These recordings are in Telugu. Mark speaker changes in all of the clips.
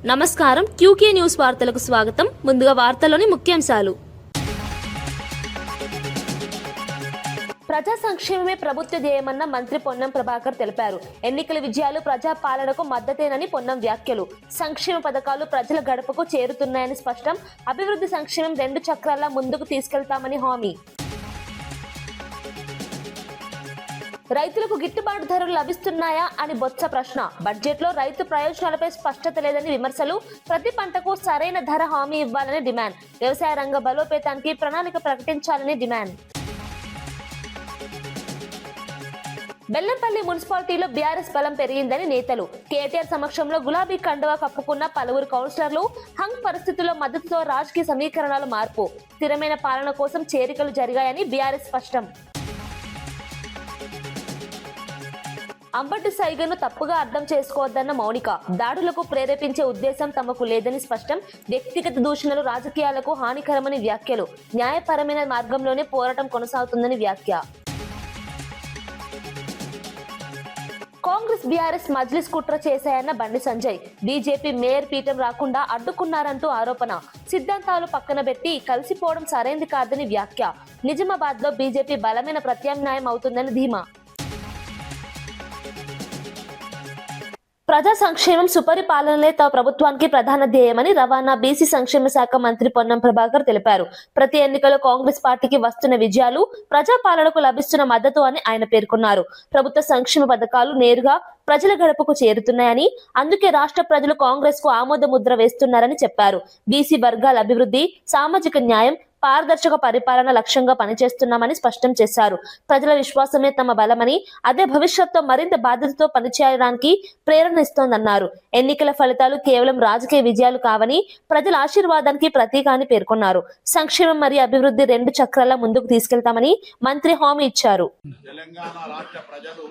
Speaker 1: నమస్కారం. క్యూకే న్యూస్ వార్తలకు స్వాగతం. ముందుగా వార్తల్లోని ముఖ్యాంశాలు. ప్రజా సంక్షేమమే ప్రభుత్వ ధ్యేయమన్న మంత్రి పొన్నం ప్రభాకర్ తెలిపారు. ఎన్నికల విజయాలు ప్రజా పాలనకు మద్దతేనని పొన్నం వ్యాఖ్యలు. సంక్షేమ పథకాలు ప్రజల గడపకు చేరుతున్నాయని స్పష్టం. అభివృద్ధి సంక్షేమం 2 చక్రాల ముందుకు తీసుకెళ్తామని హామీ. రైతులకు గిట్టుబాటు ధరలు లభిస్తున్నాయా అని బొత్స ప్రశ్న. బడ్జెట్లో రైతు ప్రయోజనాలపై స్పష్టత లేదని విమర్శలు. ప్రతి పంటకు సరైన ధర హామీ ఇవ్వాలని డిమాండ్. వ్యవసాయ రంగ బలోపేతానికి ప్రణాళిక ప్రకటించాలని డిమాండ్. బెల్లంపల్లి మున్సిపాలిటీలో బీఆర్ఎస్ బలం పెరిగిందని నేతలు. కేటీఆర్ సమక్షంలో గులాబీ కండువా కప్పుకున్న పలువురు కౌన్సిలర్లు. హంగ్ పరిస్థితుల్లో మద్దతుతో రాజకీయ సమీకరణాలు మార్పు. స్థిరమైన పాలన కోసం చేరికలు జరిగాయని బీఆర్ఎస్ స్పష్టం. అంబటి సైగను తప్పుగా అర్థం చేసుకోవద్దన్న మౌనిక. దాడులకు ప్రేరేపించే ఉద్దేశం తమకు లేదని స్పష్టం. వ్యక్తిగత దూషణలు రాజకీయాలకు హానికరమని వ్యాఖ్యలు. న్యాయపరమైన మార్గంలోనే పోరాటం కొనసాగుతుందని వ్యాఖ్య. కాంగ్రెస్ బీఆర్ఎస్ మజ్లిస్ కుట్ర చేశాయన్న బండి సంజయ్. బీజేపీ మేయర్ పీఠం రాకుండా అడ్డుకున్నారంటూ ఆరోపణ. సిద్ధాంతాలు పక్కన పెట్టి కలిసిపోవడం సరైంది కాదని వ్యాఖ్య. నిజామాబాద్ లో బీజేపీ బలమైన ప్రత్యామ్నాయం అవుతుందని ధీమా. ప్రజా సంక్షేమం సుపరిపాలనలే తమ ప్రభుత్వానికి ప్రధాన ధ్యేయమని రవాణా బీసీ సంక్షేమ శాఖ మంత్రి పొన్నం ప్రభాకర్ తెలిపారు. ప్రతి ఎన్నికల్లో కాంగ్రెస్ పార్టీకి వస్తున్న విజయాలు ప్రజాపాలనకు లభిస్తున్న మద్దతు అని ఆయన పేర్కొన్నారు. ప్రభుత్వ సంక్షేమ పథకాలు నేరుగా ప్రజల గడపకు చేరుతున్నాయని, అందుకే రాష్ట్ర ప్రజలు కాంగ్రెస్ కు ఆమోద ముద్ర వేస్తున్నారని చెప్పారు. బీసీ వర్గాల అభివృద్ధి, సామాజిక న్యాయం, పారదర్శక పరిపాలన లక్ష్యంగా పనిచేస్తున్నామని స్పష్టం చేశారు. ప్రజల విశ్వాసమే తమ బలమని, అదే భవిష్యత్తులో మరింత బాధ్యతతో పనిచేయడానికి ప్రేరణ ఇస్తోందన్నారు. ఎన్నికల ఫలితాలు కేవలం రాజకీయ విజయాలు కావని, ప్రజల ఆశీర్వాదానికి ప్రతీక అని పేర్కొన్నారు. సంక్షేమం మరియు అభివృద్ధి 2 చక్రాల ముందుకు తీసుకెళ్తామని మంత్రి హామీ ఇచ్చారు.
Speaker 2: తెలంగాణ రాష్ట్ర ప్రజలు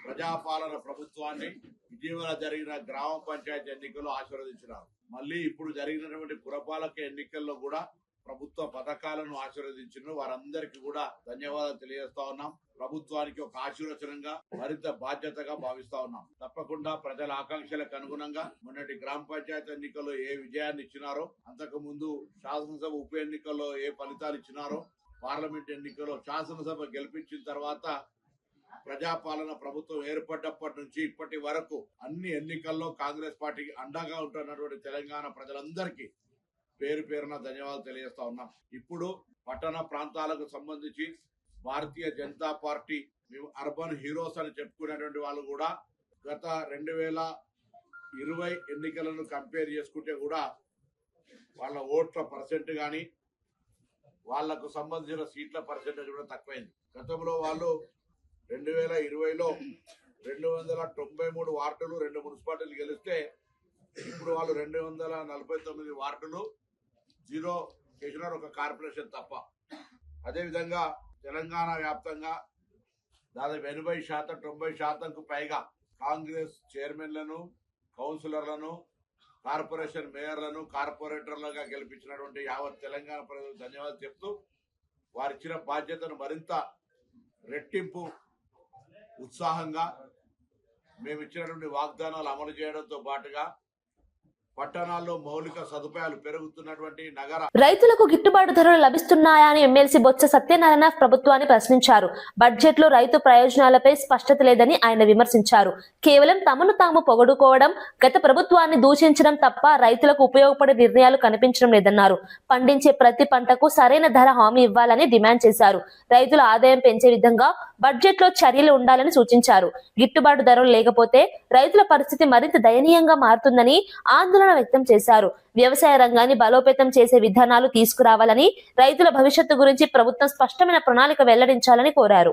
Speaker 2: ప్రజాపాలన ప్రభుత్వాన్ని ఇటీవల జరిగిన గ్రామ పంచాయతీ ఎన్నికల్లో ఆశీర్వదించినారు. మళ్ళీ ఇప్పుడు జరిగినటువంటి పురపాలక ఎన్నికల్లో కూడా ప్రభుత్వ పథకాలను ఆశీర్వదించిన వారందరికీ కూడా ధన్యవాదాలు తెలియజేస్తా ఉన్నాం. ప్రభుత్వానికి ఒక ఆశీర్వచనంగా మరింత బాధ్యతగా భావిస్తా ఉన్నాం. తప్పకుండా ప్రజల ఆకాంక్షలకు అనుగుణంగా మొన్నటి గ్రామ పంచాయతీ ఎన్నికల్లో ఏ విజయాన్ని ఇచ్చినారో, అంతకు ముందు శాసనసభ ఉప ఎన్నికల్లో ఏ ఫలితాలు ఇచ్చినారో, పార్లమెంట్ ఎన్నికల్లో శాసనసభ గెలిపించిన తర్వాత ప్రజాపాలన ప్రభుత్వం ఏర్పడ్డప్పటి నుంచి ఇప్పటి వరకు అన్ని ఎన్నికల్లో కాంగ్రెస్ పార్టీకి అండగా ఉంటున్నటువంటి తెలంగాణ ప్రజలందరికీ పేరు పేరున ధన్యవాదాలు తెలియజేస్తా ఉన్నాం. ఇప్పుడు పట్టణ ప్రాంతాలకు సంబంధించి భారతీయ జనతా పార్టీ మేము అర్బన్ హీరోస్ అని చెప్పుకునేటువంటి వాళ్ళు కూడా గత 2020 ఎన్నికలను కంపేర్ చేసుకుంటే కూడా వాళ్ళ ఓట్ల పర్సెంట్ కానీ వాళ్లకు సంబంధించిన సీట్ల పర్సెంటేజ్ కూడా తక్కువైంది. గతంలో వాళ్ళు 2020లో 293 వార్డులు 2 మున్సిపాలిటీలు గెలిస్తే ఇప్పుడు వాళ్ళు 249 వార్డులు 0 చేసినారు, ఒక కార్పొరేషన్ తప్ప. అదేవిధంగా తెలంగాణ వ్యాప్తంగా దాదాపు 80-90% పైగా కాంగ్రెస్ చైర్మన్లను, కౌన్సిలర్లను, కార్పొరేషన్ మేయర్లను, కార్పొరేటర్లుగా గెలిపించినటువంటి యావత్ తెలంగాణ ప్రజలకు ధన్యవాదాలు చెప్తూ వారిచ్చిన బాధ్యతను మరింత రెట్టింపు ఉత్సాహంగా మేము ఇచ్చినటువంటి వాగ్దానాలు అమలు చేయడంతో పాటుగా పట్టణాల్లో మౌలిక సదుపాయాలు పెరుగుతున్నటువంటి నగర
Speaker 1: రైతులకు గిట్టుబాటు ధరలు లభిస్తున్నాయా అని ఎమ్మెల్సీ బొత్స సత్యనారాయణ ప్రభుత్వాన్ని ప్రశ్నించారు. బడ్జెట్ లో రైతు ప్రయోజనాలపై స్పష్టత లేదని ఆయన విమర్శించారు. కేవలం తమను తాము పొగడుకోవడం, గత ప్రభుత్వాన్ని దూషించడం తప్ప రైతులకు ఉపయోగపడే నిర్ణయాలు కనిపించడం లేదన్నారు. పండించే ప్రతి పంటకు సరైన ధర హామీ ఇవ్వాలని డిమాండ్ చేశారు. రైతుల ఆదాయం పెంచే విధంగా బడ్జెట్ లో చర్యలు ఉండాలని సూచించారు. గిట్టుబాటు ధరలు లేకపోతే రైతుల పరిస్థితి మరింత దయనీయంగా మారుతుందని ఆందోళన వ్యక్తం చేశారు. వ్యవసాయ రంగాన్ని బలోపేతం చేసే విధానాలు తీసుకురావాలని, రైతుల భవిష్యత్తు గురించి ప్రభుత్వం స్పష్టమైన ప్రణాళిక వెల్లడించాలని కోరారు.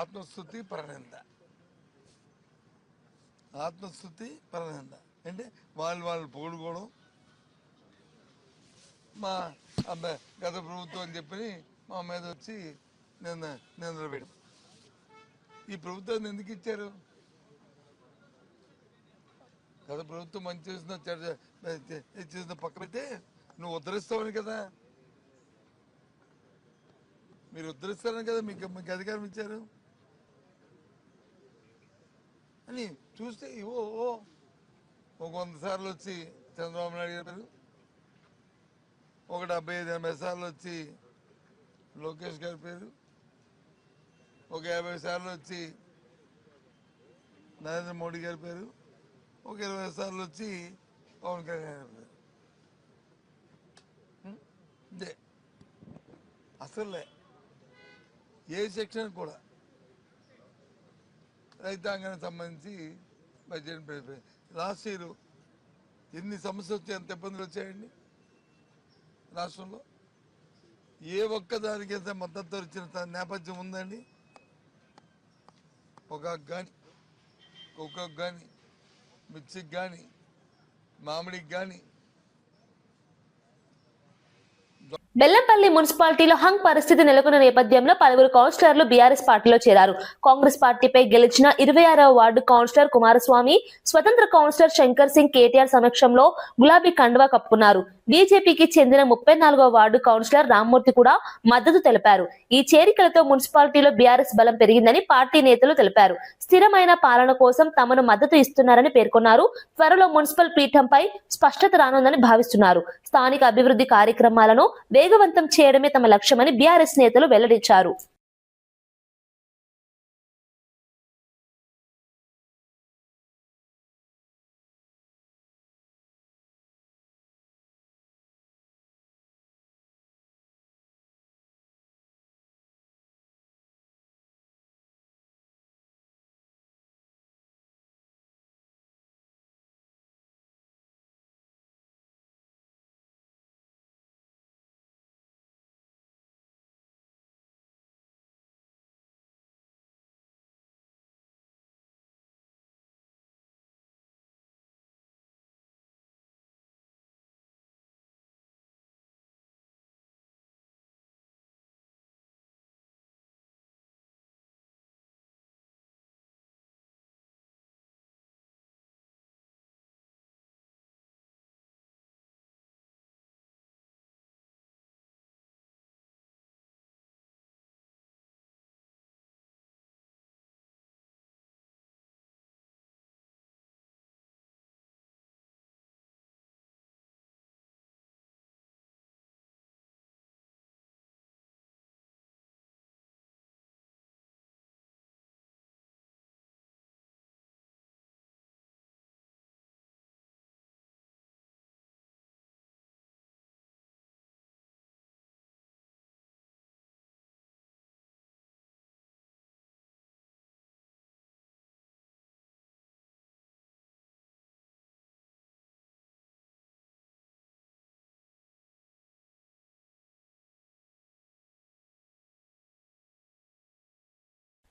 Speaker 3: ఆత్మస్తుతి పరనంద అంటే వాళ్ళు పొగుడుకోవడం, మా గత ప్రభుత్వం అని చెప్పి మా మీద వచ్చి నిలబెట్టడం. ఈ ప్రభుత్వాన్ని ఎందుకు ఇచ్చారు? గత ప్రభుత్వం మంచి చేసిన పక్క పెడితే నువ్వు ఉద్ధరిస్తావని కదా, మీరు ఉద్ధరిస్తారని కదా మీకు అధికారం ఇచ్చారు. అని చూస్తే ఓ 100 సార్లు వచ్చి చంద్రబాబు నాయుడు గారి పేరు, ఒక 75-80 సార్లు వచ్చి లోకేష్ గారి పేరు, ఒక 50 సార్లు వచ్చి నరేంద్ర మోడీ గారి పేరు, ఒక 20 సార్లు వచ్చి పవన్ కళ్యాణ్ గారి పేరు. ఇదే అసలే ఏ సెక్షన్ కూడా రైతాంగానికి సంబంధించి బడ్జెట్ లాస్ట్ ఇయర్ ఎన్ని సమస్యలు వచ్చాయి, ఎంత ఇబ్బందులు వచ్చాయండి రాష్ట్రంలో. ఏ ఒక్క దానికైతే మద్దతు వచ్చిన నేపథ్యం ఉందండి. పొగాకు కానీ, కోకోకు కానీ, మిర్చికి కానీ, మామిడికి కానీ.
Speaker 1: బెల్లంపల్లి మున్సిపాలిటీలో హంగ్ పరిస్థితి నెలకొన్న నేపథ్యంలో పలువురు కౌన్సిలర్లు బీఆర్ఎస్ పార్టీలో చేరారు. కాంగ్రెస్ పార్టీపై గెలిచిన 26వ వార్డు కౌన్సిలర్ కుమారస్వామి, స్వతంత్ర కౌన్సిలర్ శంకర్ సింగ్ కేటీఆర్ సమక్షంలో గులాబీ కండువా కప్పుకున్నారు. బీజేపీకి చెందిన 34వ వార్డు కౌన్సిలర్ రామ్మూర్తి కూడా మద్దతు తెలిపారు. ఈ చేరికలతో మున్సిపాలిటీలో బీఆర్ఎస్ బలం పెరిగిందని పార్టీ నేతలు తెలిపారు. స్థిరమైన పాలన కోసం తమను మద్దతు ఇస్తున్నారని పేర్కొన్నారు. త్వరలో మున్సిపల్ పీఠంపై స్పష్టత రానుందని భావిస్తున్నారు. స్థానిక అభివృద్ధి కార్యక్రమాలను వేగవంతం చేయడమే తమ లక్ష్యమని బీఆర్ఎస్ నేతలు వెల్లడించారు.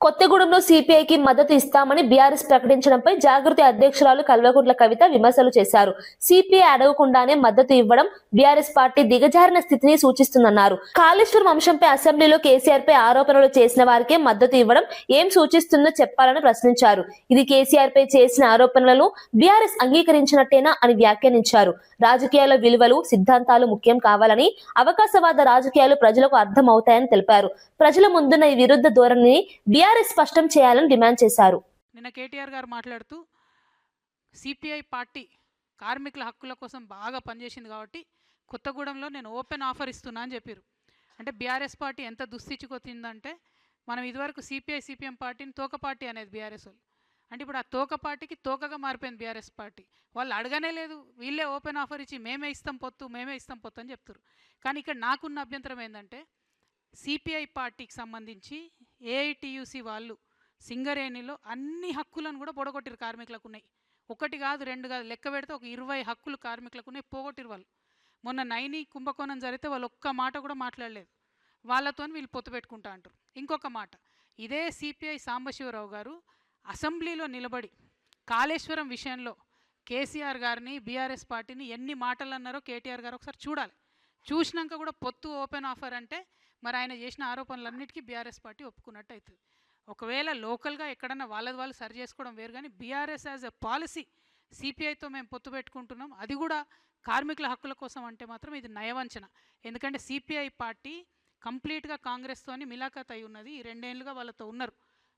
Speaker 1: కొత్తగూడెంలో సిపిఐకి మద్దతు ఇస్తామని బీఆర్ఎస్ ప్రకటించడంపై జాగృతి అధ్యక్షురాలు కల్వకుంట్ల కవిత విమర్శలు చేశారు. సిపిఐ అడగకుండానే మద్దతు ఇవ్వడం బీఆర్ఎస్ పార్టీ దిగజారిన స్థితిని సూచిస్తుందన్నారు. కాళేశ్వరం అంశంపై అసెంబ్లీలో కేసీఆర్ పై ఆరోపణలు చేసిన వారికే మద్దతు ఇవ్వడం ఏం సూచిస్తుందో చెప్పాలని ప్రశ్నించారు. ఇది కేసీఆర్ పై చేసిన ఆరోపణలను బీఆర్ఎస్ అంగీకరించినట్టేనా అని వ్యాఖ్యానించారు. రాజకీయాల విలువలు, సిద్ధాంతాలు ముఖ్యం కావాలని, అవకాశవాద రాజకీయాలు ప్రజలకు అర్థం అవుతాయని తెలిపారు. ప్రజల ముందున్న ఈ విరుద్ధ ధోరణిని బీఆర్ఎస్ స్పష్టం చేయాలని డిమాండ్ చేశారు.
Speaker 4: నిన్న కేటీఆర్ గారు మాట్లాడుతూ సిపిఐ పార్టీ కార్మికుల హక్కుల కోసం బాగా పనిచేసింది కాబట్టి కొత్తగూడెంలో నేను ఓపెన్ ఆఫర్ ఇస్తున్నా అని చెప్పారు. అంటే బీఆర్ఎస్ పార్టీ ఎంత దుస్థితికొచ్చిందంటే, మనం ఇదివరకు సిపిఐ సిపిఎం పార్టీని తోక పార్టీ అనేది బీఆర్ఎస్ వాళ్ళు. అంటే ఇప్పుడు ఆ తోక పార్టీకి తోకగా మారిపోయింది బీఆర్ఎస్ పార్టీ. వాళ్ళు అడగనే లేదు, వీళ్ళే ఓపెన్ ఆఫర్ ఇచ్చి మేమే ఇస్తాం పొత్తు అని చెప్తారు. కానీ ఇక్కడ నాకున్న అభ్యంతరం ఏంటంటే, సిపిఐ పార్టీకి సంబంధించి ఏఐటియుసి వాళ్ళు సింగరేణిలో అన్ని హక్కులను కూడా పొడగొట్టిరు. కార్మికులకు ఉన్నాయి, ఒకటి కాదు రెండు కాదు, లెక్క పెడితే ఒక 20 హక్కులు కార్మికులకు ఉన్నాయి, పోగొట్టిరు వాళ్ళు. మొన్న నైని కుంభకోణం జరిగితే వాళ్ళు ఒక్క మాట కూడా మాట్లాడలేదు. వాళ్ళతో వీళ్ళు పొత్తు పెట్టుకుంటా అంటారు. ఇంకొక మాట, ఇదే సిపిఐ సాంబశివరావు గారు అసెంబ్లీలో నిలబడి కాళేశ్వరం విషయంలో కేసీఆర్ గారిని, బీఆర్ఎస్ పార్టీని ఎన్ని మాటలు అన్నారో కేటీఆర్ గారు ఒకసారి చూడాలి. చూసినాక కూడా పొత్తు ఓపెన్ ఆఫర్ అంటే మరి ఆయన చేసిన ఆరోపణలన్నిటికీ బీఆర్ఎస్ పార్టీ ఒప్పుకున్నట్టు అవుతుంది. ఒకవేళ లోకల్గా ఎక్కడన్నా వాళ్ళది వాళ్ళు సరి చేసుకోవడం వేరు, కానీ బీఆర్ఎస్ యాజ్ ఎ పాలసీ సిపిఐతో మేము పొత్తు పెట్టుకుంటున్నాం, అది కూడా కార్మికుల హక్కుల కోసం అంటే మాత్రం ఇది నయవంచన. ఎందుకంటే సిపిఐ పార్టీ కంప్లీట్గా కాంగ్రెస్తోని మిలాఖత్ అయి ఉన్నది. ఈ 2 ఏళ్ళుగా వాళ్ళతో ఉన్నారు.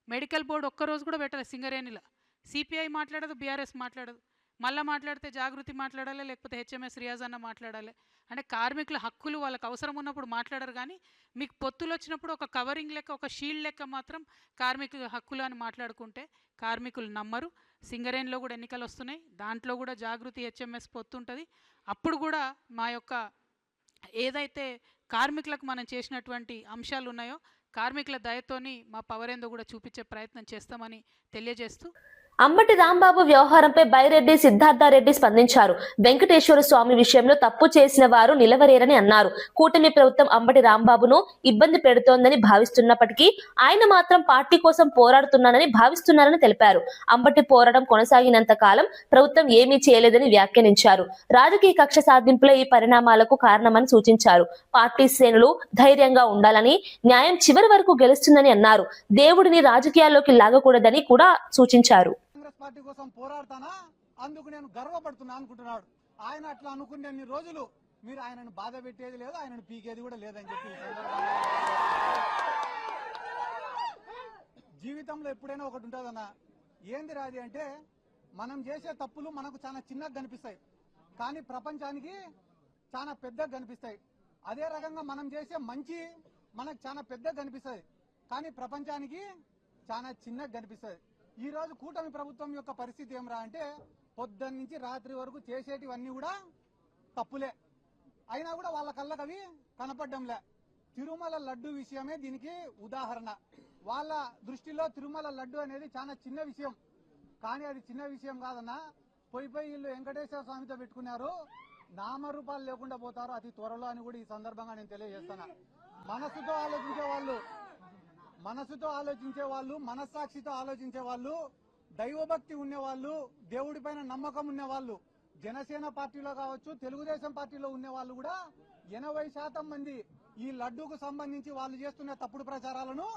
Speaker 4: మెడికల్ బోర్డు ఒక్కరోజు కూడా పెట్టలేదు సింగరేణిలో. సిపిఐ మాట్లాడదు, బీఆర్ఎస్ మాట్లాడదు. మళ్ళీ మాట్లాడితే జాగృతి మాట్లాడాలి, లేకపోతే హెచ్ఎంఎస్ రియాజ్ అన్న మాట్లాడాలి. అంటే కార్మికుల హక్కులు వాళ్ళకి అవసరం ఉన్నప్పుడు మాట్లాడరు, కానీ మీకు పొత్తులు వచ్చినప్పుడు ఒక కవరింగ్ లెక్క, ఒక షీల్డ్ లెక్క మాత్రం కార్మికుల హక్కులు అని మాట్లాడుకుంటే కార్మికులు నమ్మరు. సింగరేణిలో కూడా ఎన్నికలు వస్తున్నాయి, దాంట్లో కూడా జాగృతి హెచ్ఎంఎస్ పొత్తు ఉంటుంది. అప్పుడు కూడా మా యొక్క ఏదైతే కార్మికులకు మనం చేసినటువంటి అంశాలు ఉన్నాయో కార్మికుల దయతోని మా పవర్ ఏందో కూడా చూపించే ప్రయత్నం చేస్తామని తెలియజేస్తూ
Speaker 1: అంబటి రాంబాబు వ్యవహారంపై బైరెడ్డి సిద్ధార్థారెడ్డి స్పందించారు. వెంకటేశ్వర స్వామి విషయంలో తప్పు చేసిన వారు నిలవరేరని అన్నారు. కూటమి ప్రభుత్వం అంబటి రాంబాబును ఇబ్బంది పెడుతోందని భావిస్తున్నప్పటికీ ఆయన మాత్రం పార్టీ కోసం పోరాడుతున్నానని భావిస్తున్నారని తెలిపారు. అంబటి పోరాటం కొనసాగినంత కాలం ప్రభుత్వం ఏమీ చేయలేదని వ్యాఖ్యానించారు. రాజకీయ కక్ష సాధింపులే ఈ పరిణామాలకు కారణమని సూచించారు. పార్టీ శ్రేణులు ధైర్యంగా ఉండాలని, న్యాయం చివరి వరకు గెలుస్తుందని అన్నారు. దేవుడిని రాజకీయాల్లోకి లాగకూడదని కూడా సూచించారు.
Speaker 5: పార్టీ కోసం పోరాడతానా, అందుకు నేను గర్వపడుతున్నా అనుకుంటున్నాడు. ఆయన అట్లా అనుకునే రోజులు మీరు ఆయనను బాధ పెట్టేది లేదు, ఆయనను పీకేది కూడా లేదని చెప్పి జీవితంలో ఎప్పుడైనా ఒకటి ఉంటుందన్నా, ఏంది రాది అంటే మనం చేసే తప్పులు మనకు చాలా చిన్నగా కనిపిస్తాయి, కానీ ప్రపంచానికి చాలా పెద్దగా కనిపిస్తాయి. అదే రకంగా మనం చేసే మంచి మనకు చాలా పెద్దగా కనిపిస్తుంది, కానీ ప్రపంచానికి చాలా చిన్నగా కనిపిస్తుంది. ఈ రోజు కూటమి ప్రభుత్వం యొక్క పరిస్థితి ఏమరా అంటే పొద్దున్న నుంచి రాత్రి వరకు చేసేటివన్నీ కూడా తప్పులే, అయినా కూడా వాళ్ళ కళ్ళకు అవి కనపడ్డంలే. తిరుమల లడ్డు విషయమే దీనికి ఉదాహరణ. వాళ్ళ దృష్టిలో తిరుమల లడ్డు అనేది చాలా చిన్న విషయం, కానీ అది చిన్న విషయం కాదన్నా. పోయి వీళ్ళు వెంకటేశ్వర స్వామితో పెట్టుకున్నారు, నామరూపాలు లేకుండా పోతారు అతి త్వరలో అని కూడా ఈ సందర్భంగా నేను తెలియజేస్తున్నా. మనసుతో ఆలోచించే వాళ్ళు, మనస్సాక్షితో ఆలోచించే వాళ్ళు, దైవభక్తి ఉండేవాళ్ళు, దేవుడి పైన నమ్మకం ఉండేవాళ్ళు, జనసేన పార్టీలో కావచ్చు, తెలుగుదేశం పార్టీలో ఉండేవాళ్ళు కూడా 80% మంది ఈ లడ్డూకు సంబంధించి వాళ్ళు చేస్తున్న తప్పుడు ప్రచారాలను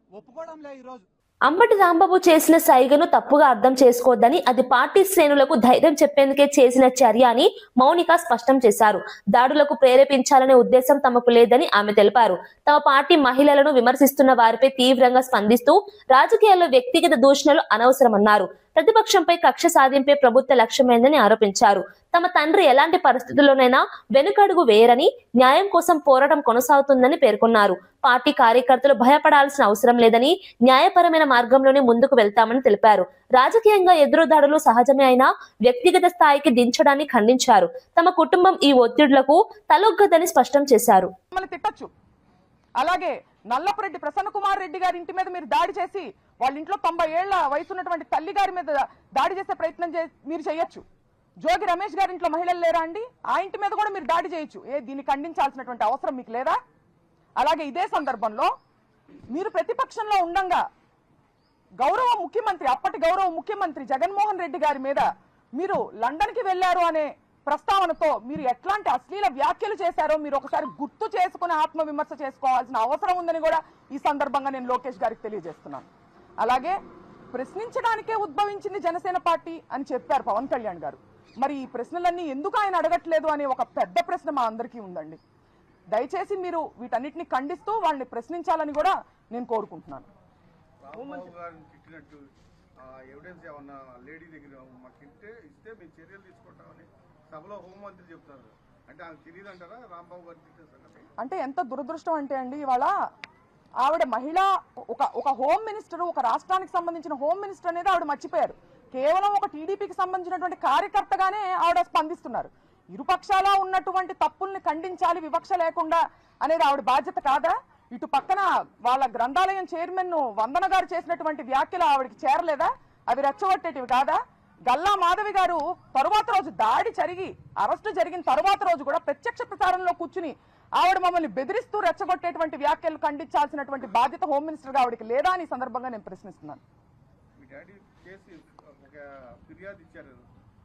Speaker 5: ఒప్పుకోవడం లే. ఈరోజు
Speaker 1: అంబటి రాంబాబు చేసిన సైగను తప్పుగా అర్థం చేసుకోవద్దని, అది పార్టీ శ్రేణులకు ధైర్యం చెప్పేందుకే చేసిన చర్య అని మౌనిక స్పష్టం చేశారు. దాడులకు ప్రేరేపించాలనే ఉద్దేశం తమకు లేదని ఆమె తెలిపారు. తమ పార్టీ మహిళలను విమర్శిస్తున్న వారిపై తీవ్రంగా స్పందిస్తూ రాజకీయాల్లో వ్యక్తిగత దూషణలు అనవసరమన్నారు. ప్రతిపక్షంపై కక్ష సాధింపే ప్రభుత్వ లక్ష్యమైందని ఆరోపించారు. తమ తండ్రి ఎలాంటి పరిస్థితుల్లోనైనా వెనుకడుగు వేయరని, న్యాయం కోసం పోరాటం కొనసాగుతుందని పేర్కొన్నారు. పార్టీ కార్యకర్తలు భయపడాల్సిన అవసరం లేదని, న్యాయపరమైన మార్గంలోనే ముందుకు వెళ్తామని తెలిపారు. రాజకీయంగా ఎదురుదాడులు సహజమే అయినా వ్యక్తిగత స్థాయికి దించడాన్ని ఖండించారు. తమ కుటుంబం ఈ ఒత్తిడులకు తలొగ్గదని స్పష్టం చేశారు.
Speaker 6: అలాగే నల్లపురెడ్డి ప్రసన్న కుమార్ రెడ్డి గారి ఇంటి మీద మీరు దాడి చేసి వాళ్ళ ఇంట్లో 90 ఏళ్ల వయసు ఉన్నటువంటి తల్లి గారి మీద దాడి చేసే ప్రయత్నం మీరు చేయొచ్చు. జోగి రమేష్ గారి ఇంట్లో మహిళలు లేరా అండి? ఆ ఇంటి మీద కూడా మీరు దాడి చేయొచ్చు. దీన్ని ఖండించాల్సినటువంటి అవసరం మీకు లేదా? అలాగే ఇదే సందర్భంలో మీరు ప్రతిపక్షంలో ఉండంగా అప్పటి గౌరవ ముఖ్యమంత్రి జగన్మోహన్ రెడ్డి గారి మీద మీరు లండన్కి వెళ్లారు అనే ప్రస్తావనతో మీరు ఎట్లాంటి అశ్లీల వ్యాఖ్యలు చేశారో మీరు ఒకసారి గుర్తు చేసుకుని ఆత్మవిమర్శ చేసుకోవాల్సిన అవసరం ఉందని కూడా ఈ సందర్భంగా నేను లోకేష్ గారికి తెలియజేస్తున్నాను. అలాగే ప్రశ్నించడానికే ఉద్భవించింది జనసేన పార్టీ అని చెప్పారు పవన్ కళ్యాణ్ గారు. మరి ఈ ప్రశ్నలన్నీ ఎందుకు ఆయన అడగట్లేదు అనే ఒక పెద్ద ప్రశ్న మా అందరికీ ఉందండి. దయచేసి మీరు వీటన్నిటిని ఖండిస్తూ వాళ్ళని ప్రశ్నించాలని కూడా నేను కోరుకుంటున్నాను.
Speaker 7: సభలో హోంమంత్రి చెప్తారు అంటే ఆమె తెలియదు అంటారా రాంబాబు గారికి?
Speaker 6: అంటే ఎంత దురదృష్టం అంటే అండి, ఇవాళ ఆవిడ మహిళ ఒక హోమ్ మినిస్టర్, ఒక రాష్ట్రానికి సంబంధించిన హోమ్ మినిస్టర్ అనేది ఆవిడ మర్చిపోయారు. కేవలం ఒక టీడీపీకి సంబంధించినటువంటి కార్యకర్తగానే ఆవిడ స్పందిస్తున్నారు. ఇరుపక్షాల ఉన్నటువంటి తప్పుల్ని ఖండించాలి వివక్ష లేకుండా అనేది ఆవిడ బాధ్యత కాదా? ఇటు పక్కన వాళ్ళ గ్రంథాలయం చైర్మన్ వందన గారు చేసినటువంటి వ్యాఖ్యలు ఆవిడకి చేరలేదా? అవి రెచ్చగొట్టేటివి కాదా? గల్లా మాధవి గారు తరువాత రోజు దాడి అరెస్టు జరిగిన తరువాత రోజు కూడా ప్రత్యక్ష ప్రసారంలో కూర్చుని ఆవిడ మమ్మల్ని బెదిరిస్తూ రెచ్చగొట్టేటువంటి వ్యాఖ్యలు ఖండించాల్సినటువంటి బాధ్యత హోమ్ మినిస్టర్ గా ఆవిడకి లేదా అని సందర్భంగా నేను ప్రశ్నిస్తున్నాను.
Speaker 7: మీ డాడీ కేసు ఒక ఫిర్యాదు ఇచ్చారు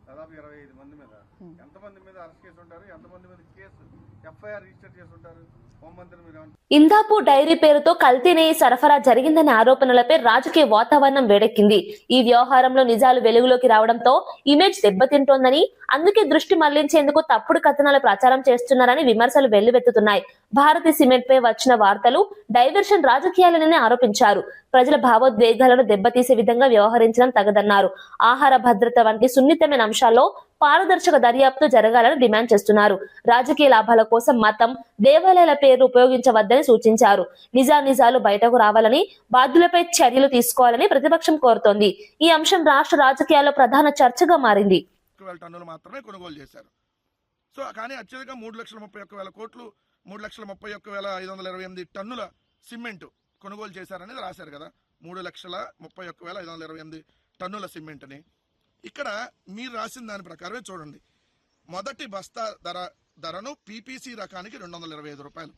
Speaker 7: దాదాపు 25 మంది మీద. ఎంతమంది మీద అరెస్ట్ చేసి ఉంటారు, ఎంతమంది మీద కేసు ఎఫ్ఐఆర్ రిజిస్టర్ చేసి ఉంటారు?
Speaker 1: ఇందాపూర్ డైరీ పేరుతో కల్తీ నెయ్యి సరఫరా జరిగిందనే ఆరోపణలపై రాజకీయ వాతావరణం వేడెక్కింది. ఈ వ్యవహారంలో నిజాలు వెలుగులోకి రావడంతో ఇమేజ్ దెబ్బతింటోందని, అందుకే దృష్టి మళ్లించేందుకు తప్పుడు కథనాలు ప్రచారం చేస్తున్నారని విమర్శలు వెల్లువెత్తుతున్నాయి. భారతి సిమెంట్ పై వచ్చిన వార్తలు డైవర్షన్ రాజకీయాలనే ఆరోపించారు. ప్రజల భావోద్వేగాలను దెబ్బతీసే విధంగా వ్యవహరించడం తగదన్నారు. ఆహార భద్రత వంటి సున్నితమైన అంశాల్లో పారదర్శక దర్యాప్తు జరగాలని డిమాండ్ చేస్తున్నారు. రాజకీయ లాభాల కోసం మతం, దేవాలయాల పేర్లు ఉపయోగించవద్దని సూచించారు. నిజాలు బయటకు రావాలని, బాధ్యులపై చర్యలు తీసుకోవాలని ప్రతిపక్షం కోరుతోంది. ఈ అంశం రాష్ట్ర రాజకీయాల్లో ప్రధాన చర్చగా మారింది.
Speaker 8: టన్నులు మాత్రమే కొనుగోలు చేశారు. సో కానీ అత్యధిక 3,31,000 కోట్లు 3,31,528 టన్నుల సిమెంట్ కొనుగోలు చేశారనేది రాశారు కదా. 3,31,528 టన్నుల సిమెంట్ని ఇక్కడ మీరు రాసిన దాని ప్రకారమే చూడండి. మొదటి బస్తా ధరను పీపీసీ రకానికి 225 రూపాయలు.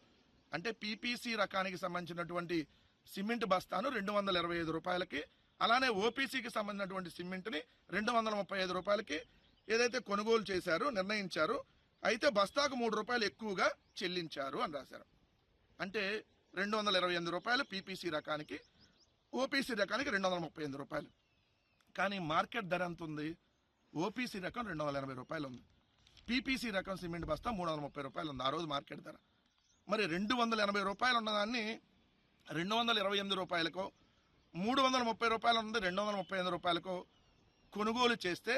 Speaker 8: అంటే పీపీసీ రకానికి సంబంధించినటువంటి సిమెంట్ బస్తాను 225 రూపాయలకి, అలానే ఓపీసీకి సంబంధించినటువంటి సిమెంట్ని 235 రూపాయలకి ఏదైతే కొనుగోలు చేశారో నిర్ణయించారు. అయితే బస్తాకు 3 రూపాయలు ఎక్కువగా చెల్లించారు అని రాశారు. అంటే 228 రూపాయలు పీపీసీ రకానికి, ఓపీసీ రకానికి 238 రూపాయలు. కానీ మార్కెట్ ధర ఎంత ఉంది? ఓపీసీ రకం 280 రూపాయలు ఉంది, పీపీసీ రకం సిమెంట్ బస్తా 330 రూపాయలు ఉంది ఆ రోజు మార్కెట్ ధర. మరి 280 రూపాయలు ఉన్నదాన్ని 228 రూపాయలకో, 330 రూపాయలు ఉన్నది 235 రూపాయలకో కొనుగోలు చేస్తే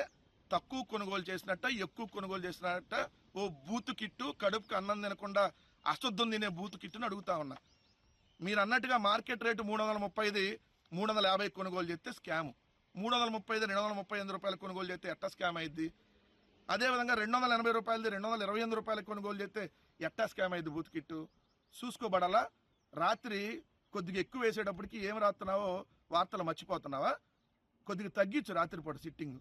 Speaker 8: తక్కువ కొనుగోలు చేసినట్ట, ఎక్కువ కొనుగోలు చేసినట్ట? ఓ బూతు కిట్టు, కడుపుకి అన్నం తినకుండా అశుద్ధం తినే బూతు కిట్టుని అడుగుతా ఉన్నా. మీరు అన్నట్టుగా మార్కెట్ రేటు 330, 350 కొనుగోలు చేస్తే స్కాము. 330, 235 రూపాయలు కొనుగోలు చేస్తే ఎట్టా స్కామ్ అయింది? అదేవిధంగా 280 రూపాయలది 228 రూపాయలకు కొనుగోలు చేస్తే ఎట్టా స్కామ్ అయింది బూతు కిట్టు? చూసుకోబడాలా? రాత్రి కొద్దిగా ఎక్కువ వేసేటప్పటికి ఏం రాస్తున్నావో వార్తలు మర్చిపోతున్నావా? కొద్దిగా తగ్గించు రాత్రిపూట సిట్టింగ్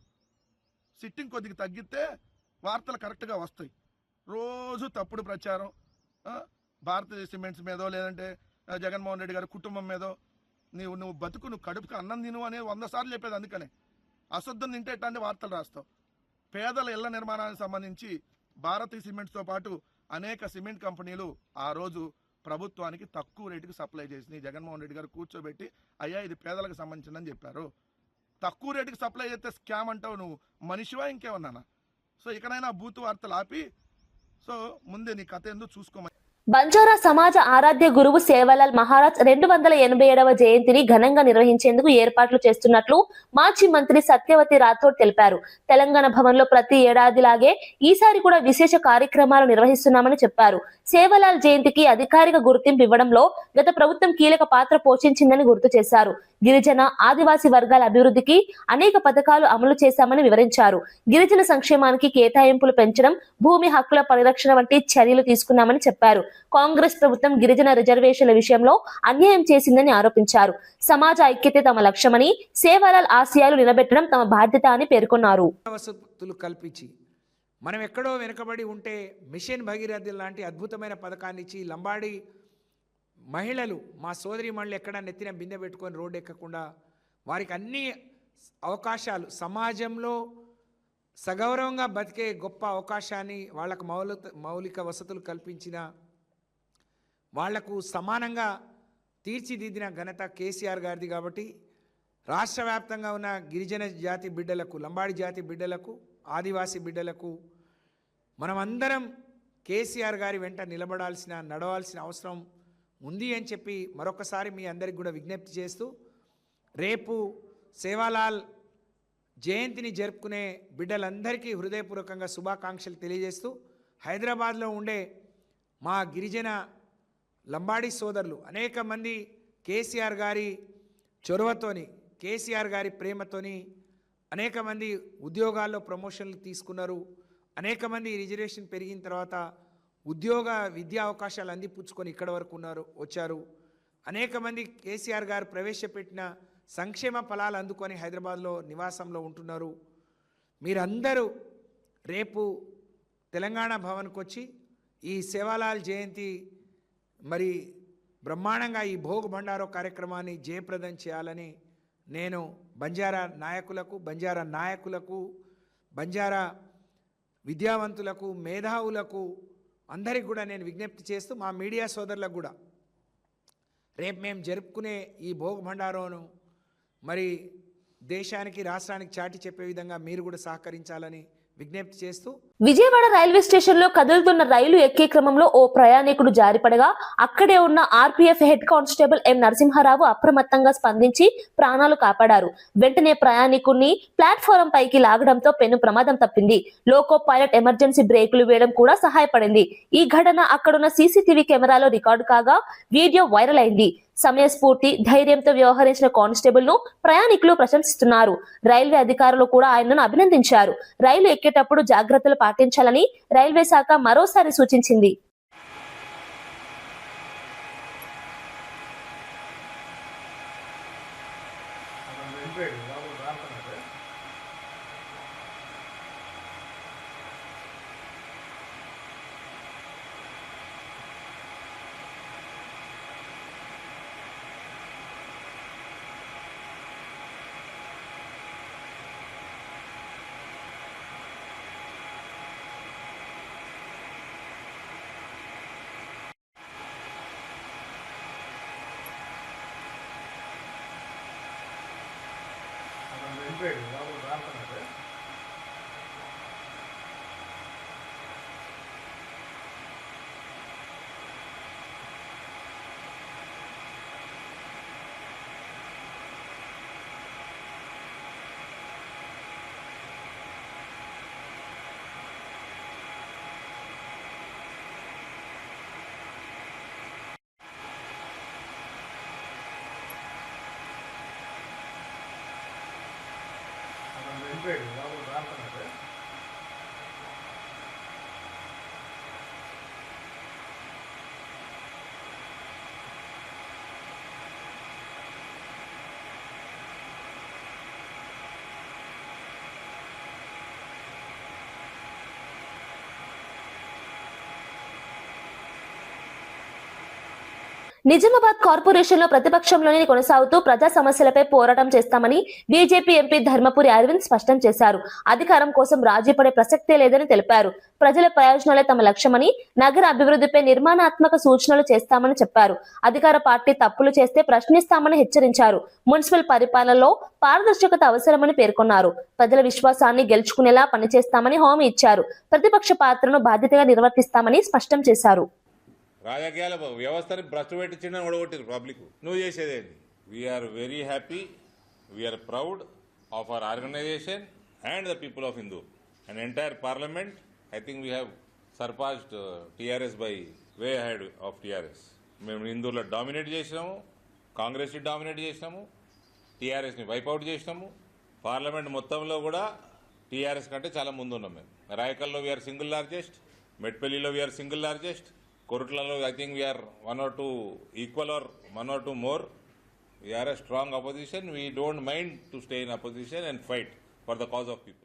Speaker 8: కొద్దిగా తగ్గితే వార్తలు కరెక్ట్గా వస్తాయి. రోజు తప్పుడు ప్రచారం, భారతీయ సిమెంట్స్ మీదో లేదంటే జగన్మోహన్ రెడ్డి గారి కుటుంబం మీదో నువ్వు బతుకు, నువ్వు కడుపుకి అన్నం తిను అనేది 100 సార్లు చెప్పేది. అందుకనే అశుద్ధం తింటే ఎట్లాంటి వార్తలు రాస్తావు. పేదల ఇళ్ల నిర్మాణానికి సంబంధించి భారతీయ సిమెంట్స్తో పాటు అనేక సిమెంట్ కంపెనీలు ఆ రోజు ప్రభుత్వానికి తక్కువ రేటుకి సప్లై చేసినాయి. జగన్మోహన్ రెడ్డి గారు కూర్చోబెట్టి అయ్యా ఇది పేదలకు సంబంధించిందని చెప్పారు. తక్కువ రేటుకి సప్లై చేస్తే స్కామ్ అంటావు, నువ్వు మనిషివా ఇంకేమన్నానా? సో ఇకనైనా బూతు వార్తలు ఆపి ముందే నీ కథ ఎందుకు చూసుకోమని.
Speaker 1: బంజారా సమాజ ఆరాధ్య గురువు సేవాలాల్ మహారాజ్ 287వ జయంతిని ఘనంగా నిర్వహించేందుకు ఏర్పాట్లు చేస్తున్నట్లు మాజీ మంత్రి సత్యవతి రాథోడ్ తెలిపారు. తెలంగాణ భవన్లో ప్రతి ఏడాదిలాగే ఈసారి కూడా విశేష కార్యక్రమాలు నిర్వహిస్తున్నామని చెప్పారు. సేవాలాల్ జయంతికి అధికారిక గుర్తింపు ఇవ్వడంలో గత ప్రభుత్వం కీలక పాత్ర పోషించిందని గుర్తు చేశారు. గిరిజన ఆదివాసీ వర్గాల అభివృద్ధికి అనేక పథకాలు అమలు చేశామని వివరించారు. గిరిజన సంక్షేమానికి కేటాయింపులు పెంచడం, భూమి హక్కుల పరిరక్షణ వంటి చర్యలు తీసుకున్నామని చెప్పారు. కాంగ్రెస్ ప్రభుత్వం గిరిజన రిజర్వేషన్ల విషయంలో అన్యాయం చేసిందని ఆరోపించారు. సమాజ ఐక్యతే తమ లక్ష్యమని, సేవాలాల్ ఆశయాలు నిలబెట్టడం తమ బాధ్యత అని పేర్కొన్నారు.
Speaker 9: వసతులు కల్పించి మనం ఎక్కడో వెనుకబడి ఉంటే మిషన్ భగీరథ లాంటి అద్భుతమైన పథకాన్ని ఇచ్చి లంబాడి మహిళలు, మా సోదరి మహిళలు ఎక్కడ నెత్తిన బిందె పెట్టుకొని రోడ్డు ఎక్కకుండా వారికి అన్ని అవకాశాలు, సమాజంలో సగౌరవంగా బతికే గొప్ప అవకాశాన్ని వాళ్ళకు మౌలిక వసతులు కల్పించిన, వాళ్లకు సమానంగా తీర్చిదిద్దిన ఘనత కేసీఆర్ గారిది. కాబట్టి రాష్ట్ర వ్యాప్తంగా ఉన్న గిరిజన జాతి బిడ్డలకు, లంబాడి జాతి బిడ్డలకు, ఆదివాసీ బిడ్డలకు మనమందరం కేసీఆర్ గారి వెంట నడవాల్సిన అవసరం ఉంది అని చెప్పి మరొకసారి మీ అందరికి కూడా విజ్ఞప్తి చేస్తూ, రేపు సేవాలాల్ జయంతిని జరుపుకునే బిడ్డలందరికీ హృదయపూర్వకంగా శుభాకాంక్షలు తెలియజేస్తూ, హైదరాబాద్లో ఉండే మా గిరిజన లంబాడి సోదరులు అనేక మంది కేసీఆర్ గారి చొరవతోని, కేసీఆర్ గారి ప్రేమతోని అనేక మంది ఉద్యోగాల్లో ప్రమోషన్లు తీసుకున్నారు. అనేక మంది రిజర్వేషన్ పెరిగిన తర్వాత విద్యా అవకాశాలు అందిపుచ్చుకొని ఇక్కడ వరకు వచ్చారు. అనేక మంది కేసీఆర్ గారు ప్రవేశపెట్టిన సంక్షేమ ఫలాలు అందుకొని హైదరాబాద్లో నివాసంలో ఉంటున్నారు. మీరందరూ రేపు తెలంగాణ భవన్కి వచ్చి ఈ సేవాలాల్ జయంతి మరి బ్రహ్మాండంగా ఈ భోగ్ భండారో కార్యక్రమాన్ని జయప్రదం చేయాలని నేను బంజారా నాయకులకు, బంజారా విద్యావంతులకు, మేధావులకు అందరికి కూడా నేను విజ్ఞప్తి చేస్తూ, మా మీడియా సోదరులకు కూడా రేపు మేము జరుపుకునే ఈ భోగ్ భండారోను మరి దేశానికి, రాష్ట్రానికి చాటి చెప్పే విధంగా మీరు కూడా సహకరించాలని విజ్ఞప్తి చేస్తూ
Speaker 1: విజయవాడ రైల్వే స్టేషన్ లో కదులుతున్న రైలు ఎక్కే క్రమంలో ఓ ప్రయాణికుడు జారిపడగా అక్కడే ఉన్న RPF head constable M Narasimharao అప్రమత్తంగా స్పందించి ప్రాణాలు కాపాడారు. వెంటనే ప్రయాణికుడిని ప్లాట్ఫారం పైకి లాగడంతో పెను ప్రమాదం తప్పింది. లోకో పైలట్ ఎమర్జెన్సీ బ్రేకులు వేయడం కూడా సహాయపడింది. ఈ ఘటన అక్కడున్న సీసీటీవీ కెమెరాలో రికార్డు కాగా వీడియో వైరల్ అయింది. సమయస్ఫూర్తి, ధైర్యంతో వ్యవహరించిన కానిస్టేబుల్ ను ప్రయాణికులు ప్రశంసిస్తున్నారు. రైల్వే అధికారులు కూడా ఆయనను అభినందించారు. రైలు ఎక్కేటప్పుడు జాగ్రత్తలు పాటించాలని రైల్వే శాఖ మరోసారి సూచించింది. నిజామాబాద్ కార్పొరేషన్ లో ప్రతిపక్షంలోనే కొనసాగుతూ ప్రజా సమస్యలపై పోరాటం చేస్తామని బీజేపీ ఎంపీ ధర్మపురి అరవింద్ స్పష్టం చేశారు. అధికారం కోసం రాజీ పడే ప్రసక్తే లేదని తెలిపారు. ప్రజల ప్రయోజనాలే తమ లక్ష్యమని, నగర అభివృద్ధిపై నిర్మాణాత్మక సూచనలు చేస్తామని చెప్పారు. అధికార పార్టీ తప్పులు చేస్తే ప్రశ్నిస్తామని హెచ్చరించారు. మున్సిపల్ పరిపాలనలో పారదర్శకత అవసరమని పేర్కొన్నారు. ప్రజల విశ్వాసాన్ని గెలుచుకునేలా పనిచేస్తామని హామీ ఇచ్చారు. ప్రతిపక్ష పాత్రను బాధ్యతగా నిర్వర్తిస్తామని స్పష్టం చేశారు.
Speaker 10: రాజకీయాల వ్యవస్థని భ్రష్టు పెట్టించిన ఓడగొట్టారు పబ్లిక్. నువ్వు చేసేదేంటి? We are very happy, we are proud of our organisation and the people of Hindu and entire parliament. I think we have surpassed TRS by way ahead of TRS. మేము హిందూలో డామినేట్ చేసినాము, కాంగ్రెస్ని డామినేట్ చేసినాము, టీఆర్ఎస్ని వైపౌట్ చేసినాము. పార్లమెంట్ మొత్తంలో కూడా టీఆర్ఎస్ కంటే చాలా ముందు ఉన్నాం మేము. రాయకల్లో వీఆర్ సింగిల్ లార్జెస్ట్, మెట్పల్లిలో we are single largest, Korutlalo, I think we are 1 or 2 equal or 1 or 2 more. We are a strong opposition. We don't mind to stay in opposition and fight for the cause of people.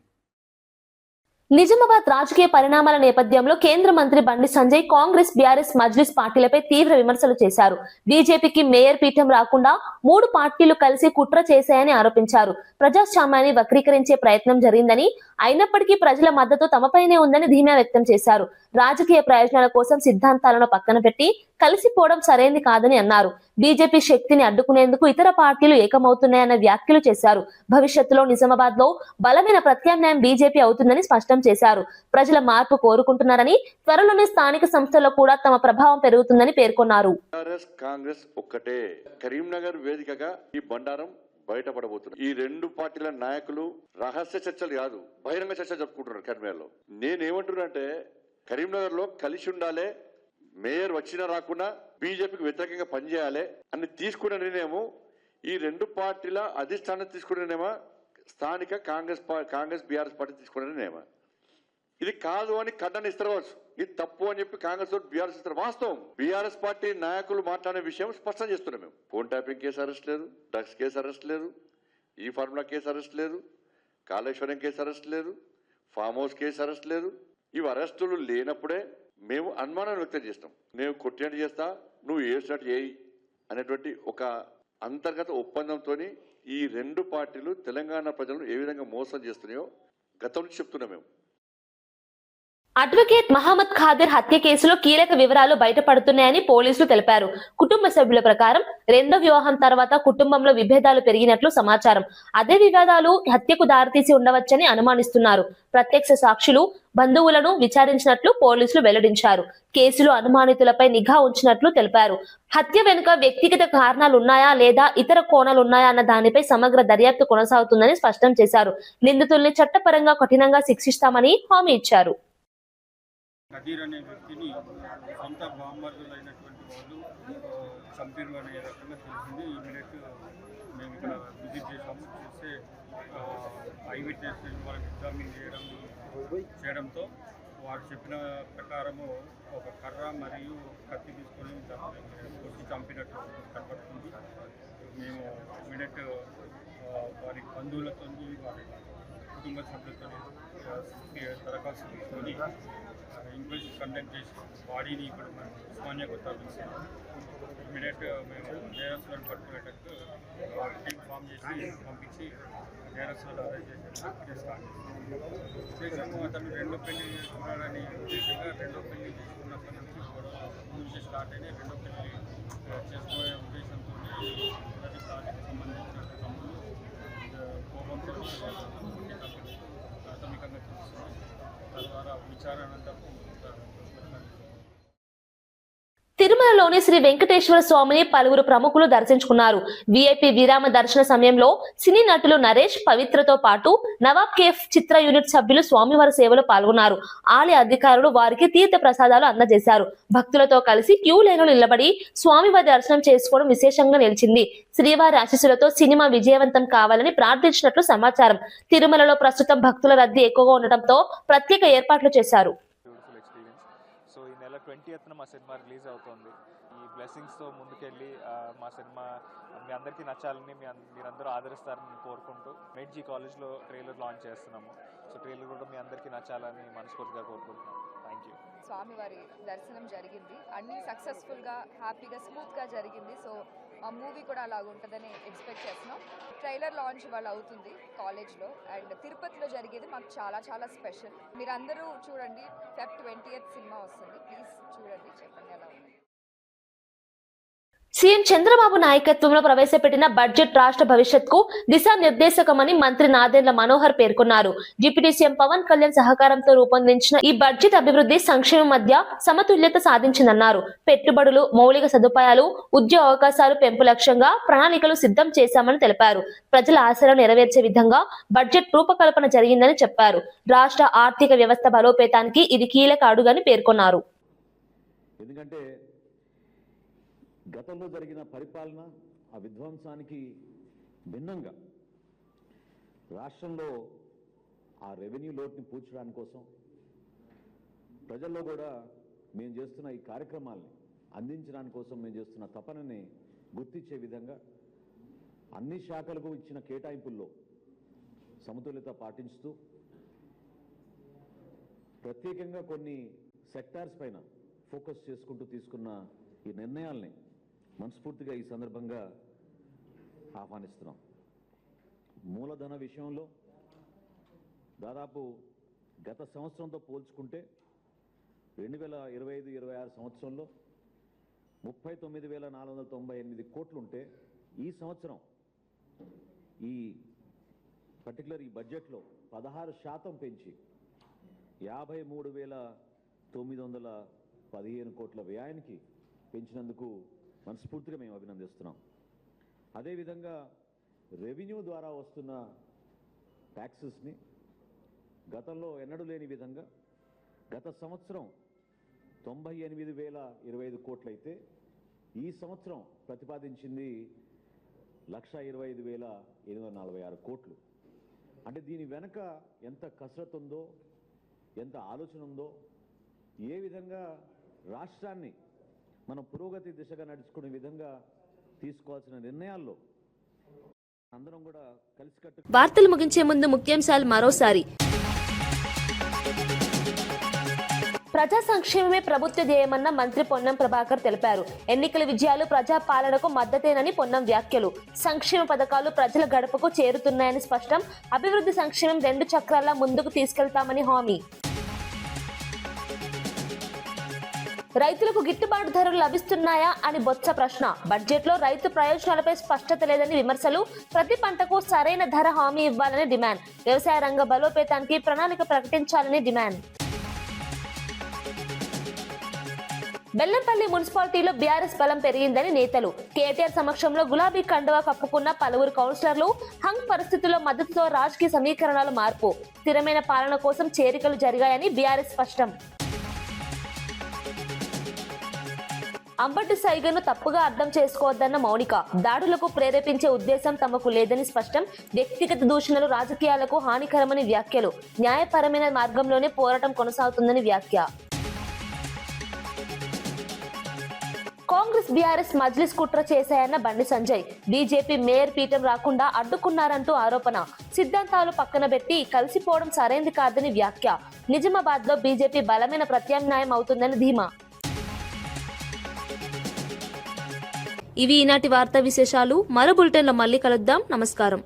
Speaker 1: Nizamabad రాజకీయ పరిణామాల నేపథ్యంలో కేంద్ర మంత్రి బండి సంజయ్ కాంగ్రెస్, బీఆర్ఎస్, మజ్లిస్ పార్టీలపై తీవ్ర విమర్శలు చేశారు. బీజేపీకి మేయర్ పీఠం రాకుండా 3 పార్టీలు కలిసి కుట్ర చేశాయని ఆరోపించారు. ప్రజాస్వామ్యాన్ని వక్రీకరించే ప్రయత్నం జరిగిందని, అయినప్పటికీ ప్రజల మద్దతు తమపైనే ఉందని ధీమా వ్యక్తం చేశారు. రాజకీయ ప్రయోజనాల కోసం సిద్ధాంతాలను పక్కన పెట్టి కలిసిపోవడం సరైంది కాదని అన్నారు. బీజేపీ శక్తిని అడ్డుకునేందుకు ఇతర పార్టీలు ఏకమవుతున్నాయన్న వ్యాఖ్యలు చేశారు. భవిష్యత్తులో నిజామాబాద్ లో బలమైన ప్రత్యామ్నాయం బీజేపీ అవుతుందని స్పష్టం చేశారు. ప్రజల మార్పు కోరుకుంటున్నారని, త్వరలోనే స్థానిక సంస్థల్లో కూడా తమ ప్రభావం పెరుగుతుందని పేర్కొన్నారు.
Speaker 11: కాంగ్రెస్ ఒక్కటే కరీంనగర్ వేదికగా ఈ బండారం బయటపడబోతున్నారు. ఈ 2 పార్టీల నాయకులు రహస్య చర్చలు కాదు, బహిరంగ చర్చలు జరుపుకుంటున్నారు కరీంనగర్లో. నేనేమంటున్నానంటే కరీంనగర్ లో కలిసి ఉండాలి, మేయర్ వచ్చినా రాకుండా బీజేపీకి వ్యతిరేకంగా పనిచేయాలి అని తీసుకున్న నిర్ణయము, ఈ 2 పార్టీల అధిష్టానం తీసుకున్న నిర్ణయమా, స్థానిక కాంగ్రెస్ బీఆర్ఎస్ పార్టీ తీసుకున్న నిర్ణయమా? ఇది కాదు అని ఖండనిస్తారు, ఇది తప్పు అని చెప్పి కాంగ్రెస్ బీఆర్ఎస్ ఇస్తారు. వాస్తవం, బీఆర్ఎస్ పార్టీ నాయకులు మాట్లాడే విషయం స్పష్టం చేస్తున్నాం మేము. ఫోన్ ట్యాపింగ్ కేసు అరెస్ట్ లేదు, డ్రగ్స్ కేసు అరెస్ట్ లేదు, ఈ ఫార్ములా కేసు అరెస్ట్ లేదు, కాళేశ్వరం కేసు అరెస్ట్ లేదు, ఫామ్ హౌస్ కేసు అరెస్ట్ లేదు. ఇవి అరెస్టులు లేనప్పుడే మేము అనుమానం వ్యక్తం చేస్తాం. మేము కొట్టినట్టు చేస్తా, నువ్వు ఏసినట్టు చేయి అనేటువంటి ఒక అంతర్గత ఒప్పందంతో ఈ 2 పార్టీలు తెలంగాణ ప్రజలను ఏ విధంగా మోసం చేస్తున్నాయో గతం నుంచి చెప్తున్నాం మేము.
Speaker 1: అడ్వకేట్ మహమ్మద్ ఖాదిర్ హత్య కేసులో కీలక వివరాలు బయటపడుతున్నాయని పోలీసులు తెలిపారు. కుటుంబ సభ్యుల ప్రకారం రెండో వివాహం తర్వాత కుటుంబంలో విభేదాలు పెరిగినట్లు సమాచారం. అదే వివాదాలు హత్యకు దారితీసి ఉండవచ్చని అనుమానిస్తున్నారు. ప్రత్యక్ష సాక్షులు, బంధువులను విచారించినట్లు పోలీసులు వెల్లడించారు. కేసులో అనుమానితులపై నిఘా ఉంచినట్లు తెలిపారు. హత్య వెనుక వ్యక్తిగత కారణాలున్నాయా లేదా ఇతర కోణాలున్నాయా అన్న దానిపై సమగ్ర దర్యాప్తు కొనసాగుతుందని స్పష్టం చేశారు. నిందితుల్ని చట్టపరంగా కఠినంగా శిక్షిస్తామని హామీ ఇచ్చారు.
Speaker 7: ఖదీర్ అనే వ్యక్తిని సొంత బామ్మర్దులైనటువంటి వాళ్ళు చంపిరు అనే రకంగా తెలిసింది. ఇమీడియట్ మేము ఇక్కడ విజిట్ చేసాము. చేస్తే ఐ విట్నెస్ వాళ్ళకి ఎగ్జామిన్ చేయడంతో వారు చెప్పిన ప్రకారము ఒక కర్ర మరియు కత్తి తీసుకొని వచ్చి చంపినట్టు కనపడుతుంది. మేము ఇమీడియట్ వారి బంధువులతో వారి కుటుంబ సభ్యులతో దరఖాస్తు తీసుకొని ఇన్క్వెస్ట్ కండక్ట్ చేసి బాడీని ఇప్పుడు మేము ఉస్మానియాకు తరలిస్తున్నాం. ఇమీడియట్ మేము నేరస్తులను పట్టుకునేటట్టు టీం ఫామ్ చేసి పంపించి నేరస్తులను అరెస్ట్ చేసే ఉద్దేశము అతను రెండో పెళ్లి చేసుకున్నాడని ఉద్దేశంగా రెండో పెళ్లి చేసుకున్నప్పటి నుంచి ముందు స్టార్ట్ అయినాయి. రెండో పెళ్లి చేసుకునే ఉద్దేశంతో మొదటి ప్రాజెక్ట్ సంబంధించిన తమ్ముడు కోపంతో ప్రాథమికంగా తెలుస్తుంది. తద్వారా విచారణ
Speaker 1: తిరుమలలోని శ్రీ వెంకటేశ్వర స్వామిని పలువురు ప్రముఖులు దర్శించుకున్నారు. విఐపి విరామ దర్శన సమయంలో సినీ నటులు నరేష్, పవిత్రతో పాటు నవాబ్ కేఫ్ చిత్ర యూనిట్ సభ్యులు స్వామివారి సేవలో పాల్గొన్నారు. ఆలయ అధికారులు వారికి తీర్థ ప్రసాదాలు అందజేశారు. భక్తులతో కలిసి క్యూ లైన్లో నిలబడి స్వామివారి దర్శనం చేసుకోవడం విశేషంగా నిలిచింది. శ్రీవారి ఆశీస్సులతో సినిమా విజయవంతం కావాలని ప్రార్థించినట్లు సమాచారం. తిరుమలలో ప్రస్తుతం భక్తుల రద్దీ ఎక్కువగా ఉండటంతో ప్రత్యేక ఏర్పాట్లు చేశారు.
Speaker 12: 20th మా సినిమా రిలీజ్ అవుతుంది. ఈ బ్లెస్సింగ్స్తో ముందుకెళ్ళి మా సినిమా మీ అందరికీ నచ్చాలని మీరందరూ ఆదరిస్తారని కోరుకుంటూ మెడ్జీ కాలేజ్లో ట్రైలర్ లాంచ్ చేస్తున్నాము. సో ట్రైలర్ కూడా మీ అందరికీ నచ్చాలని మనస్ఫూర్తిగా కోరుకుంటున్నాం. Thank you.
Speaker 13: స్వామివారి దర్శనం జరిగింది, అన్నీ సక్సెస్ఫుల్గా హ్యాపీగా స్మూత్గా జరిగింది. సో ఆ మూవీ కూడా అలాగ ఉంటుందని ఎక్స్పెక్ట్ చేస్తున్నాం. ట్రైలర్ లాంచ్ ఇవాళ అవుతుంది కాలేజ్లో, అండ్ తిరుపతిలో జరిగేది మాకు చాలా చాలా స్పెషల్. మీరందరూ చూడండి. Feb 20th సినిమా వస్తుంది, ప్లీజ్ చూడండి, చెప్పండి ఎలా ఉంది.
Speaker 1: సీఎం చంద్రబాబు నాయకత్వంలో ప్రవేశపెట్టిన బడ్జెట్ రాష్ట్ర భవిష్యత్కు దిశానిర్దేశకమని మంత్రి నాదెండ్ల మనోహర్ పేర్కొన్నారు. డిప్యూటీ సీఎం పవన్ కళ్యాణ్ సహకారంతో రూపొందించిన ఈ బడ్జెట్ అభివృద్ధి, సంక్షేమం మధ్య సమతుల్యత సాధించిందన్నారు. పెట్టుబడులు, మౌలిక సదుపాయాలు, ఉద్యోగ అవకాశాలు పెంపు లక్ష్యంగా ప్రణాళికలు సిద్ధం చేశామని తెలిపారు. ప్రజల ఆశలను నెరవేర్చే విధంగా బడ్జెట్ రూపకల్పన జరిగిందని చెప్పారు. రాష్ట్ర ఆర్థిక వ్యవస్థ బలోపేతానికి ఇది కీలక అడుగని పేర్కొన్నారు.
Speaker 14: ఎందుకంటే గతంలో జరిగిన పరిపాలన, ఆ విధ్వంసానికి భిన్నంగా రాష్ట్రంలో ఆ రెవెన్యూ లోటుని పూడ్చడానికి కోసం ప్రజల్లో కూడా మేము చేస్తున్న ఈ కార్యక్రమాల్ని అందించడానికి కోసం మేము చేస్తున్న తపనని గుర్తించే విధంగా అన్ని శాఖలకు ఇచ్చిన కేటాయింపుల్లో సమతుల్యత పాటించుతూ ప్రత్యేకంగా కొన్ని సెక్టార్స్ పైన ఫోకస్ చేసుకుంటూ తీసుకున్న ఈ నిర్ణయాల్ని మనస్ఫూర్తిగా ఈ సందర్భంగా ఆహ్వానిస్తున్నాం. మూలధన విషయంలో దాదాపు గత సంవత్సరంతో పోల్చుకుంటే 2025-26 సంవత్సరంలో 39,498 కోట్లుంటే ఈ సంవత్సరం ఈ పర్టికులర్ ఈ బడ్జెట్లో 16% పెంచి 53,915 కోట్ల వ్యయానికి పెంచినందుకు మనస్ఫూర్తిగా మేము అభినందిస్తున్నాం. అదేవిధంగా రెవెన్యూ ద్వారా వస్తున్న ట్యాక్సెస్ని గతంలో ఎన్నడూ లేని విధంగా గత సంవత్సరం 98,025 కోట్లయితే ఈ సంవత్సరం ప్రతిపాదించింది 1,25,846 కోట్లు. అంటే దీని వెనక ఎంత కసరత్తు ఉందో, ఎంత ఆలోచన ఉందో, ఏ విధంగా రాష్ట్రాన్ని మనం పురోగతి దిశగా నడుచుకునే విధంగా తీసుకోవాల్సిన నిర్ణయాల్లో అందరం కూడా కలిసికట్టు.
Speaker 1: వార్తలు ముగించే ముందు ముఖ్యాంశాలు మరోసారి. ప్రజా సంక్షేమమే ప్రభుత్వ ధ్యేయమన్న మంత్రి పొన్నం ప్రభాకర్ తెలిపారు. ఎన్నికల విజయాలు ప్రజా పాలనకు మద్దతేనని పొన్నం వ్యాఖ్యలు. సంక్షేమ పథకాలు ప్రజల గడపకు చేరుతున్నాయని స్పష్టం. అభివృద్ధి సంక్షేమం 2 చక్రాల ముందుకు తీసుకెళ్తామని హామీ. రైతులకు గిట్టుబాటు ధరలు లభిస్తున్నాయా అని బొత్స ప్రశ్న. బడ్జెట్లో రైతు ప్రయోజనాలపై స్పష్టత లేదని విమర్శలు. ప్రతి పంటకు సరైన ధర హామీ ఇవ్వాలని డిమాండ్. వ్యవసాయ రంగ బలోపేతానికి ప్రణాళిక ప్రకటించాలని డిమాండ్. బెల్లంపల్లి మున్సిపాలిటీలో బీఆర్ఎస్ బలం పెరిగిందని నేతలు. కేటీఆర్ సమక్షంలో గులాబీ కండువా కప్పుకున్న పలువురు కౌన్సిలర్లు. హంగ్ పరిస్థితుల్లో మద్దతుతో రాజకీయ సమీకరణాలు మార్పు. స్థిరమైన పాలన కోసం చేరికలు జరిగాయని బీఆర్ఎస్ స్పష్టం. అంబటి సైగను తప్పుగా అర్థం చేసుకోవద్దన్న మౌనిక. దాడులకు ప్రేరేపించే ఉద్దేశం తమకు లేదని స్పష్టం. వ్యక్తిగత దూషణలు రాజకీయాలకు హానికరమని వ్యాఖ్యలు. న్యాయపరమైన మార్గంలోనే పోరాటం కొనసాగుతుందని వ్యాఖ్య. కాంగ్రెస్ బీఆర్ఎస్ మజ్లిస్ కుట్ర చేశాయన్న బండి సంజయ్. బీజేపీ మేయర్ పీఠం రాకుండా అడ్డుకున్నారంటూ ఆరోపణ. సిద్ధాంతాలు పక్కన పెట్టి కలిసిపోవడం సరైంది కాదని వ్యాఖ్య. నిజామాబాద్ లో బీజేపీ బలమైన ప్రత్యామ్నాయం అవుతుందని ధీమా. ఇవి ఈనాటి వార్తా విశేషాలు. మరో బులెటిన్లో మళ్ళీ కలుద్దాం. నమస్కారం.